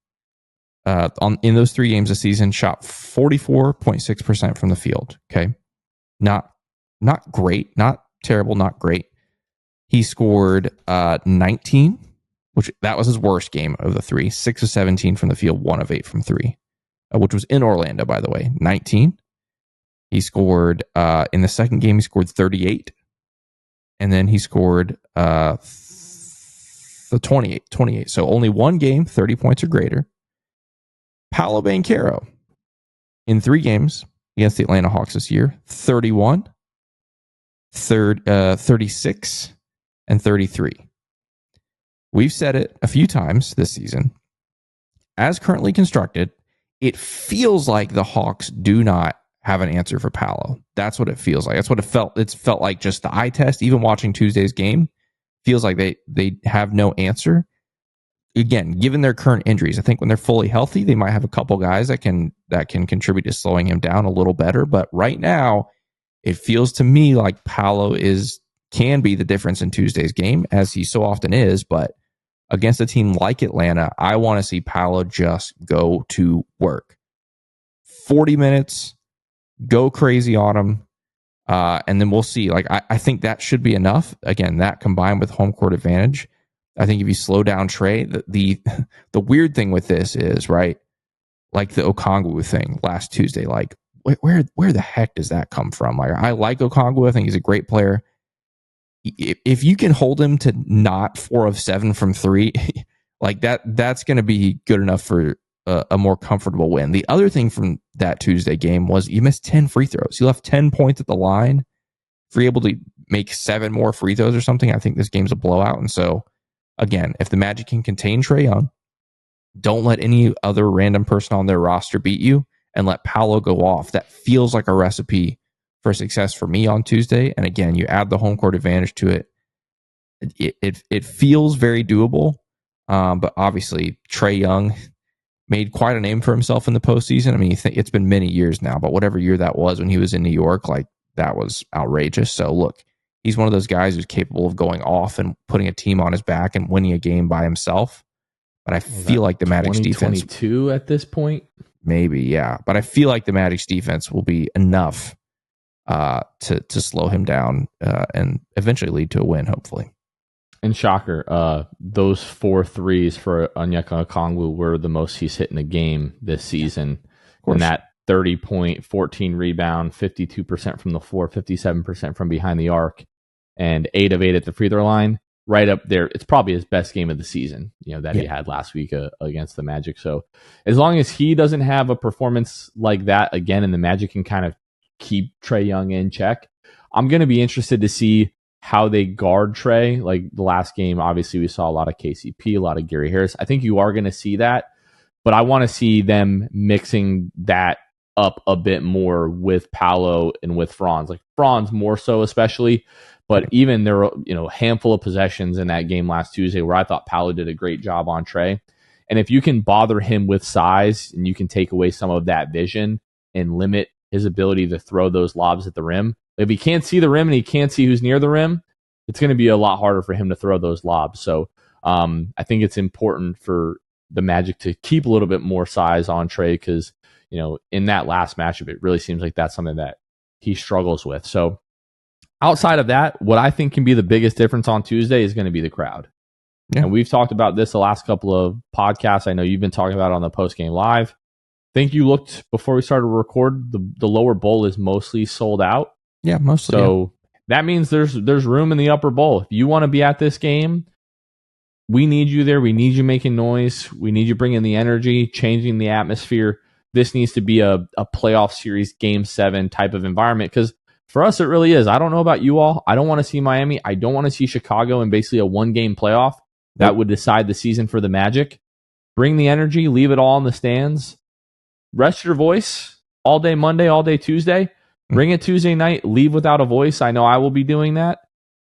in those 3 games this season, shot 44.6% from the field. Okay, not great, not terrible, not great. He scored 19, which that was his worst game of the 3. 6 of 17 from the field, 1 of 8 from 3, which was in Orlando, by the way. 19. He scored in the second game. He scored 38, and then he scored 28. So only 1 game, 30 points or greater. Paolo Banchero in 3 games against the Atlanta Hawks this year: 31, 36. And 33. We've said it a few times this season. As currently constructed, it feels like the Hawks do not have an answer for Paolo. That's what it feels like. That's what it felt. It's felt like just the eye test. Even watching Tuesday's game, feels like they have no answer. Again, given their current injuries, I think when they're fully healthy, they might have a couple guys that can contribute to slowing him down a little better. But right now, it feels to me like Paolo can be the difference in Tuesday's game, as he so often is. But against a team like Atlanta, I want to see Paolo just go to work. 40 minutes, go crazy on him, and then we'll see. Like I think that should be enough. Again, that combined with home court advantage, I think if you slow down Trae, the weird thing with this is, right, like the Okongwu thing last Tuesday, like where the heck does that come from? Like, I like Okongwu. I think he's a great player. If you can hold him to not 4 of 7 from 3, like that's going to be good enough for a more comfortable win. The other thing from that Tuesday game was you missed 10 free throws. You left 10 points at the line. If you're able to make 7 more free throws or something, I think this game's a blowout. And so, again, if the Magic can contain Trae Young, don't let any other random person on their roster beat you, and let Paolo go off. That feels like a recipe for success for me on Tuesday. And again, you add the home court advantage to it. It feels very doable. But obviously, Trae Young made quite a name for himself in the postseason. I mean, it's been many years now, but whatever year that was when he was in New York, like, that was outrageous. So look, he's one of those guys who's capable of going off and putting a team on his back and winning a game by himself. But I feel like the Magic's defense, 2022 at this point, maybe, yeah. But I feel like the Magic's defense will be enough to slow him down and eventually lead to a win, hopefully. And shocker, those 4 threes for Onyeka Okongwu were the most he's hit in a game this season. And that 30-point, 14 rebound, 52% from the floor, 57% from behind the arc, and 8 of 8 at the free throw line. Right up there. It's probably his best game of the season, that he had last week against the Magic. So as long as he doesn't have a performance like that again, and the Magic can kind of keep Trae Young in check, I'm going to be interested to see how they guard Trae. Like the last game, obviously we saw a lot of KCP, a lot of Gary Harris. I think you are going to see that, but I want to see them mixing that up a bit more with Paolo and with Franz. Like Franz more so especially, but even there were a handful of possessions in that game last Tuesday where I thought Paolo did a great job on Trae. And if you can bother him with size and you can take away some of that vision and limit his ability to throw those lobs at the rim, if he can't see the rim and he can't see who's near the rim, it's going to be a lot harder for him to throw those lobs. So I think it's important for the Magic to keep a little bit more size on Trae because, in that last matchup, it really seems like that's something that he struggles with. So outside of that, what I think can be the biggest difference on Tuesday is going to be the crowd. Yeah. And we've talked about this the last couple of podcasts. I know you've been talking about it on the post game live. I think you looked before we started to record. The lower bowl is mostly sold out. Yeah, mostly. So that means there's room in the upper bowl. If you want to be at this game, we need you there. We need you making noise. We need you bringing the energy, changing the atmosphere. This needs to be a playoff series, Game 7 type of environment, because for us, it really is. I don't know about you all. I don't want to see Miami. I don't want to see Chicago in basically a one-game playoff that would decide the season for the Magic. Bring the energy. Leave it all in the stands. Rest your voice all day Monday, all day Tuesday. Bring it Tuesday night. Leave without a voice. I know I will be doing that.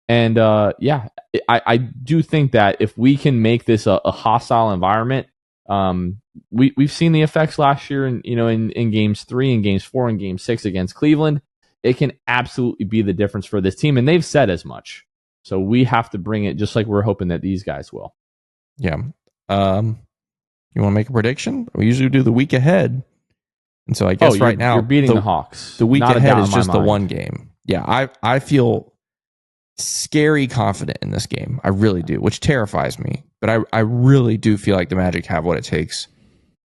And I do think that if we can make this a hostile environment, we've seen the effects last year in games 3 and games 4 and game 6 against Cleveland. It can absolutely be the difference for this team, and they've said as much. So we have to bring it, just like we're hoping that these guys will. Yeah. You want to make a prediction? We usually do the week ahead. And so I guess right now you're beating the Hawks. The week ahead is just the one game. Yeah, I feel scary confident in this game. I really do, which terrifies me. But I really do feel like the Magic have what it takes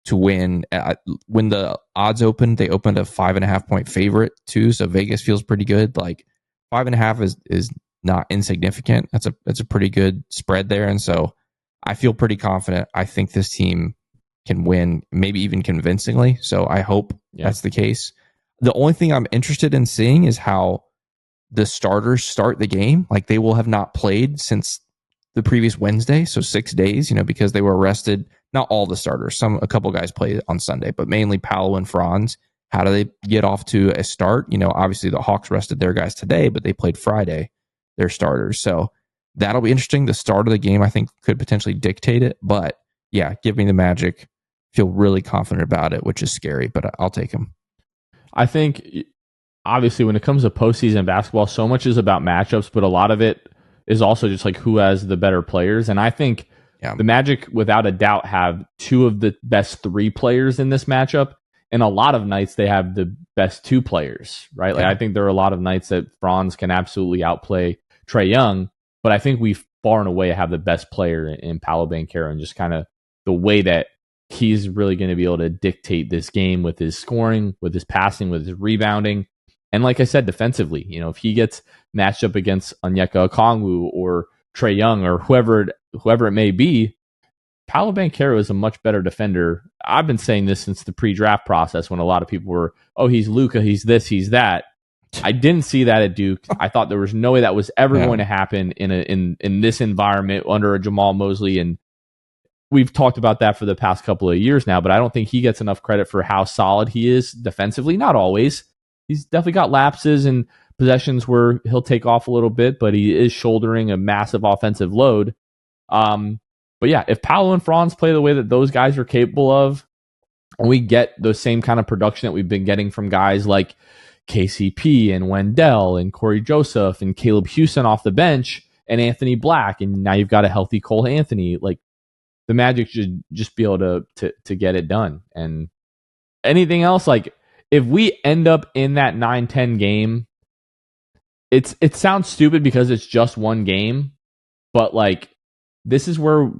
to win. When the odds opened, they opened a 5.5 point favorite too. So Vegas feels pretty good. Like 5.5 is not insignificant. That's a pretty good spread there. And so I feel pretty confident. I think this team can win, maybe even convincingly. So I hope that's the case. The only thing I'm interested in seeing is how the starters start the game. Like they will have not played since the previous Wednesday, so 6 days, because they were rested. Not all the starters. A couple guys played on Sunday, but mainly Paolo and Franz. How do they get off to a start? Obviously the Hawks rested their guys today, but they played Friday, their starters. So that'll be interesting. The start of the game, I think, could potentially dictate it. But yeah, give me the Magic. Feel really confident about it, which is scary, but I'll take them. I think, obviously, when it comes to postseason basketball, so much is about matchups, but a lot of it is also just like who has the better players. And I think the Magic, without a doubt, have two of the best 3 players in this matchup. And a lot of nights they have the best 2 players, right? Like I think there are a lot of nights that Franz can absolutely outplay Trae Young, but I think we far and away have the best player in Paolo Banchero, and just kind of the way that he's really going to be able to dictate this game with his scoring, with his passing, with his rebounding. And like I said, defensively, if he gets matched up against Onyeka Okongwu or Trae Young or whoever it may be, Paolo Banchero is a much better defender. I've been saying this since the pre-draft process, when a lot of people were, he's Luka, he's this, he's that. I didn't see that at Duke. I thought there was no way that was ever going to happen in this environment under a Jamal Mosley. And we've talked about that for the past couple of years now, but I don't think he gets enough credit for how solid he is defensively. Not always. He's definitely got lapses and possessions where he'll take off a little bit, but he is shouldering a massive offensive load. But yeah, if Paolo and Franz play the way that those guys are capable of, and we get the same kind of production that we've been getting from guys like KCP and Wendell and Corey Joseph and Caleb Houston off the bench and Anthony Black, and now you've got a healthy Cole Anthony, like the Magic should just be able to get it done. And anything else, like if we end up in that 9-10 game, it sounds stupid because it's just one game, but like this is where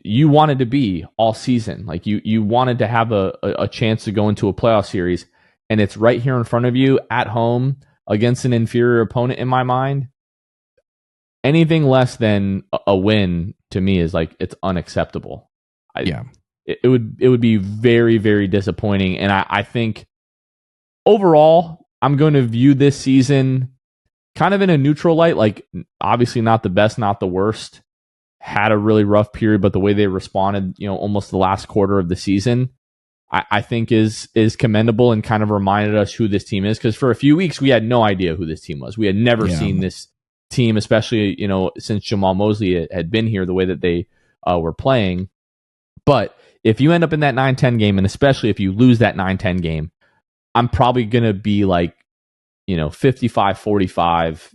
you wanted to be all season. Like you wanted to have a chance to go into a playoff series, and it's right here in front of you at home against an inferior opponent. In my mind, anything less than a win to me is like, it's unacceptable. It would be very, very disappointing. And I think overall, I'm going to view this season kind of in a neutral light. Like obviously not the best, not the worst. Had a really rough period, but the way they responded, almost the last quarter of the season, I think is commendable, and kind of reminded us who this team is. Because for a few weeks, we had no idea who this team was. We had never seen this team, especially, since Jamal Mosley had been here, the way that they were playing. But if you end up in that 9-10 game, and especially if you lose that 9-10 game, I'm probably going to be like, 55-45,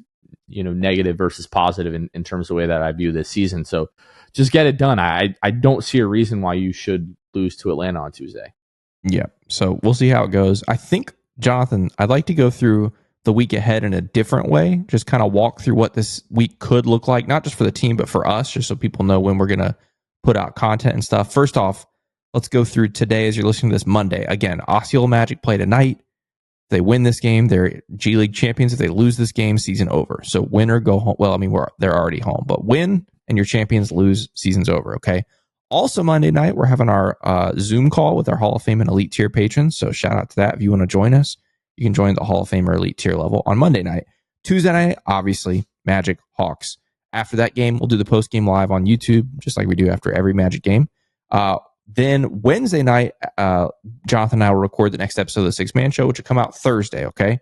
negative versus positive in terms of the way that I view this season. So just get it done. I don't see a reason why you should lose to Atlanta on Tuesday. Yeah. So we'll see how it goes. I think, Jonathan, I'd like to go through the week ahead in a different way. Just kind of walk through what this week could look like, not just for the team, but for us, just so people know when we're going to put out content and stuff. First off, let's go through today as you're listening to this Monday. Again, Osceola Magic play tonight. If they win this game, they're G League champions. If they lose this game, season over. So win or go home. Well, I mean, they're already home, but win and your champions lose, season's over. Okay. Also Monday night, we're having our Zoom call with our Hall of Fame and Elite Tier patrons. So shout out to that. If you want to join us, you can join the Hall of Fame or Elite Tier level on Monday night. Tuesday night, obviously, Magic Hawks. After that game, we'll do the post game live on YouTube, just like we do after every Magic game. Then Wednesday night, Jonathan and I will record the next episode of the Six Man Show, which will come out Thursday. Okay.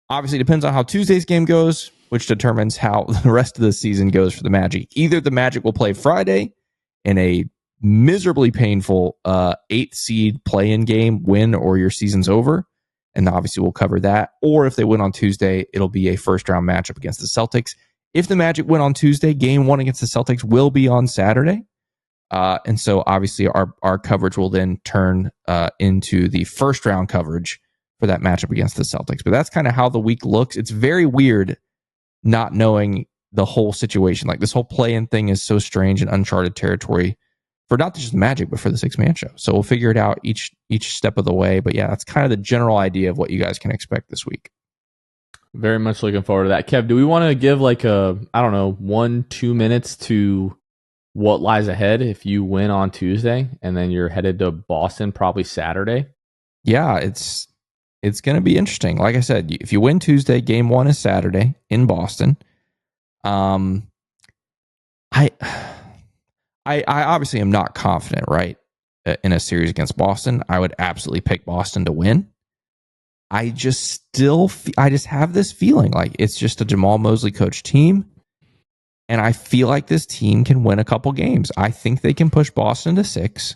Obviously, depends on how Tuesday's game goes, which determines how the rest of the season goes for the Magic. Either the Magic will play Friday in a miserably painful 8th seed play-in game, win or your season's over, and obviously we'll cover that. Or if they win on Tuesday, it'll be a first-round matchup against the Celtics. If the Magic win on Tuesday, game 1 against the Celtics will be on Saturday. And so obviously our coverage will then turn into the first-round coverage for that matchup against the Celtics. But that's kind of how the week looks. It's very weird not knowing the whole situation. Like, this whole play-in thing is so strange and uncharted territory for not just the Magic, but for the Six Man Show. So we'll figure it out each step of the way. But yeah, that's kind of the general idea of what you guys can expect this week. Very much looking forward to that. Kev, do we want to give like a, I don't know, 1-2 minutes to what lies ahead if you win on Tuesday and then you're headed to Boston probably Saturday? Yeah, it's going to be interesting. Like I said, if you win Tuesday, game 1 is Saturday in Boston. I obviously am not confident, right, in a series against Boston. I would absolutely pick Boston to win. I just have this feeling like it's just a Jamal Mosley coach team, and I feel like this team can win a couple games. I think they can push Boston to 6.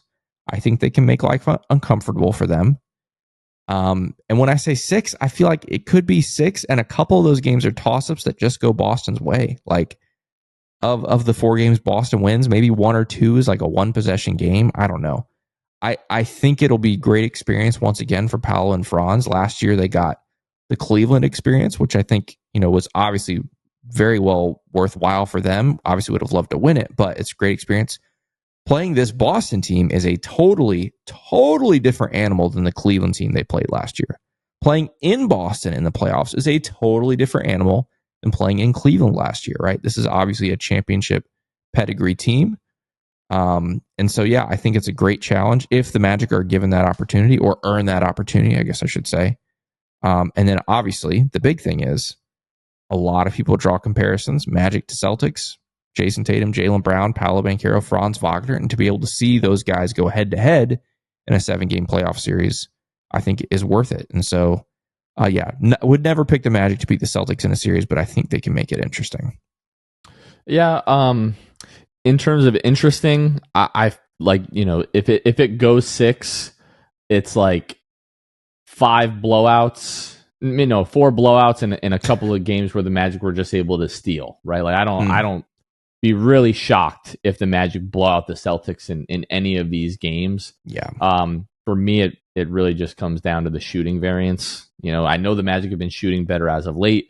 I think they can make life uncomfortable for them. And when I say 6, I feel like it could be 6, and a couple of those games are toss-ups that just go Boston's way. Like, of the 4 games Boston wins, maybe 1 or 2 is like a 1-possession game. I don't know. I think it'll be great experience once again for Paolo and Franz. Last year they got the Cleveland experience, which I think, was obviously very well worthwhile for them. Obviously would have loved to win it, but it's a great experience. Playing this Boston team is a totally, totally different animal than the Cleveland team they played last year. Playing in Boston in the playoffs is a totally different animal than playing in Cleveland last year, right? This is obviously a championship pedigree team. And so, yeah, I think it's a great challenge if the Magic are given that opportunity, or earn that opportunity, I guess I should say. And then obviously the big thing is a lot of people draw comparisons, Magic to Celtics, Jason Tatum, Jaylen Brown, Paolo Banchero, Franz, Wagner, and to be able to see those guys go head to head in a 7-game playoff series, I think is worth it. And so, would never pick the Magic to beat the Celtics in a series, but I think they can make it interesting. Yeah. In terms of interesting, I like, if it goes 6, it's like 5 blowouts, 4 blowouts and a couple of games where the Magic were just able to steal, right? Like, I don't be really shocked if the Magic blow out the Celtics in any of these games. Yeah. For me, it really just comes down to the shooting variance. I know the Magic have been shooting better as of late,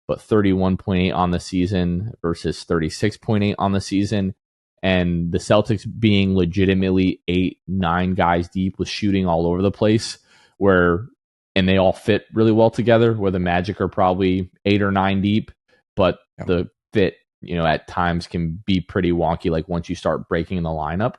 but 31.8 on the season versus 36.8 on the season. And the Celtics being legitimately 8-9 guys deep with shooting all over the place, and they all fit really well together, where the Magic are probably 8 or 9 deep, but the fit, at times can be pretty wonky, like once you start breaking the lineup.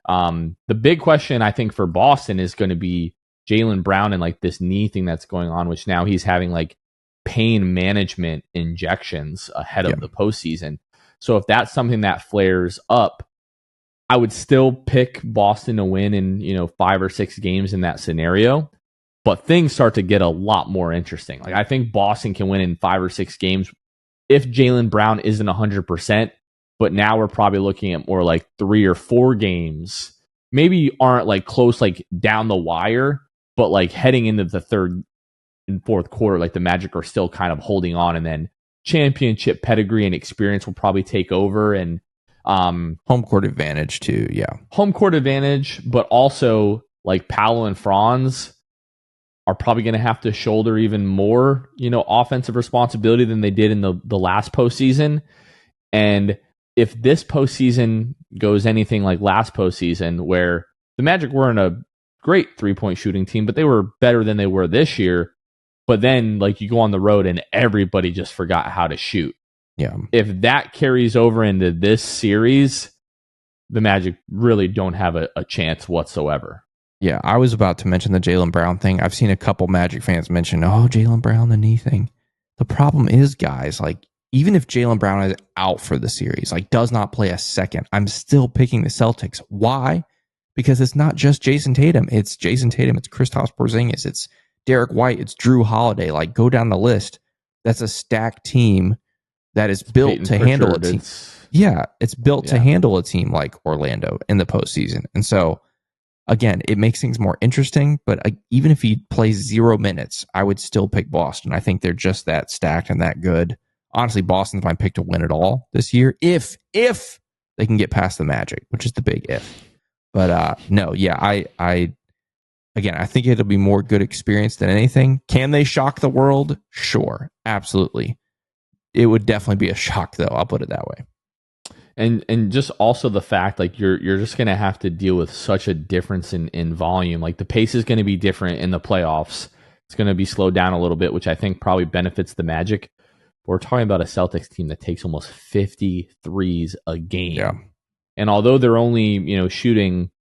The big question, I think, for Boston is going to be Jaylen Brown and like this knee thing that's going on, which now he's having like pain management injections ahead of the postseason. So if that's something that flares up, I would still pick Boston to win in, 5 or 6 games in that scenario. But things start to get a lot more interesting. Like, I think Boston can win in 5 or 6 games if Jaylen Brown isn't 100%. But now we're probably looking at more like 3 or 4 games. Maybe aren't like close, like down the wire, but like heading into the 3rd and 4th quarter, like the Magic are still kind of holding on, and then championship pedigree and experience will probably take over, and home court advantage too. Yeah. Home court advantage, but also like Paolo and Franz, are probably going to have to shoulder even more, offensive responsibility than they did in the last postseason. And if this postseason goes anything like last postseason, where the Magic weren't a great 3-point shooting team, but they were better than they were this year. But then, like, you go on the road and everybody just forgot how to shoot. Yeah. If that carries over into this series, the Magic really don't have a chance whatsoever. Yeah, I was about to mention the Jaylen Brown thing. I've seen a couple Magic fans mention, Jaylen Brown, the knee thing. The problem is, guys, like, even if Jaylen Brown is out for the series, like, does not play a second, I'm still picking the Celtics. Why? Because it's not just Jason Tatum. It's Jason Tatum. It's Kristaps Porzingis. It's Derek White. It's Drew Holiday. Like, go down the list. That's a stacked team that is built to handle a team. It's built to handle a team like Orlando in the postseason. And so, again, it makes things more interesting. But even if he plays 0 minutes, I would still pick Boston. I think they're just that stacked and that good. Honestly, Boston's my pick to win it all this year if they can get past the Magic, which is the big if. But no, yeah, I think it'll be more good experience than anything. Can they shock the world? Sure, absolutely. It would definitely be a shock, though. I'll put it that way. And just also the fact, like, you're just going to have to deal with such a difference in volume. Like, the pace is going to be different in the playoffs. It's going to be slowed down a little bit, which I think probably benefits the Magic. We're talking about a Celtics team that takes almost 50 threes a game. Yeah. And although they're only, shooting,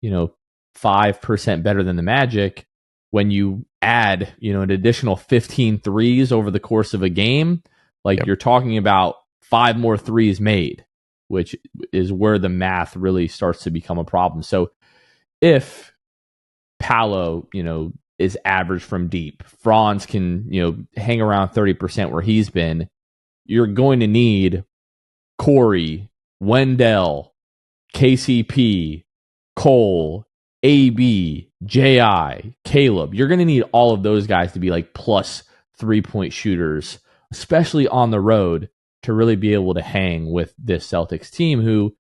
5% better than the Magic, when you add, an additional 15 threes over the course of a game, like, you're talking about 5 more threes made, which is where the math really starts to become a problem. So if Paolo, is average from deep, Franz can, hang around 30% where he's been, you're going to need Corey, Wendell, KCP, Cole, AB, JI, Caleb. You're going to need all of those guys to be like plus 3-point shooters, especially on the road, to really be able to hang with this Celtics team who,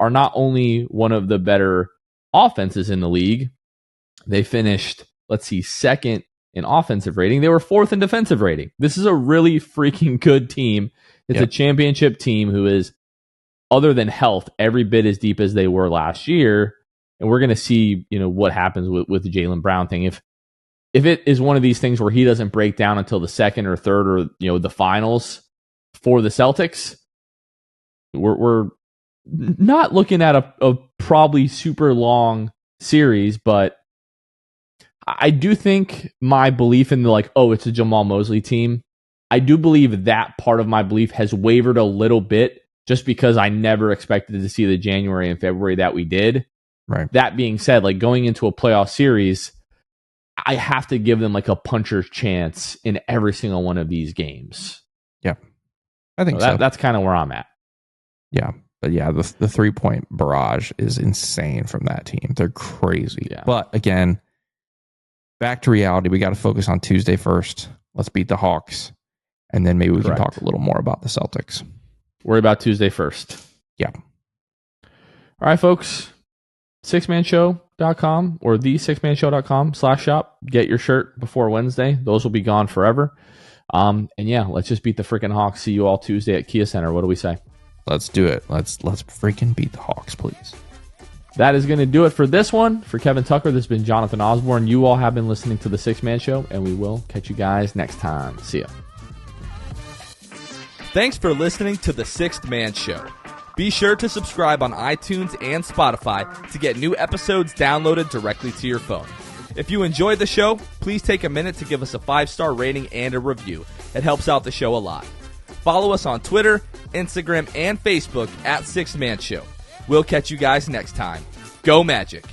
are not only one of the better offenses in the league. They finished, second in offensive rating. They were 4th in defensive rating. This is a really freaking good team. It's a championship team who is, other than health, every bit as deep as they were last year. And we're going to see, what happens with the Jaylen Brown thing. If it is one of these things where he doesn't break down until the second or third or, the finals for the Celtics, we're not looking at a probably super long series, but I do think my belief in it's a Jamal Mosley team, I do believe that part of my belief has wavered a little bit just because I never expected to see the January and February that we did. Right. That being said, going into a playoff series, I have to give them a puncher's chance in every single one of these games. Yeah, I think so. That's kind of where I'm at. Yeah. But yeah, the 3-point barrage is insane from that team. They're crazy. Yeah. But again, back to reality. We got to focus on Tuesday first. Let's beat the Hawks. And then maybe we can talk a little more about the Celtics. Worry about Tuesday first. Yeah. All right, folks. sixmanshow.com or the6manshow.com/shop. Get your shirt before Wednesday. Those will be gone forever. And yeah, let's just beat the freaking Hawks. See you all Tuesday at Kia Center. What do we say? Let's do it. Let's freaking beat the Hawks, please. That is going to do it for this one. For Kevin Tucker, this has been Jonathan Osborne. You all have been listening to the 6-Man Show, and we will catch you guys next time. See ya. Thanks for listening to the 6th Man Show. Be sure to subscribe on iTunes and Spotify to get new episodes downloaded directly to your phone. If you enjoyed the show, please take a minute to give us a 5-star rating and a review. It helps out the show a lot. Follow us on Twitter, Instagram, and Facebook at 6 Man Show. We'll catch you guys next time. Go Magic!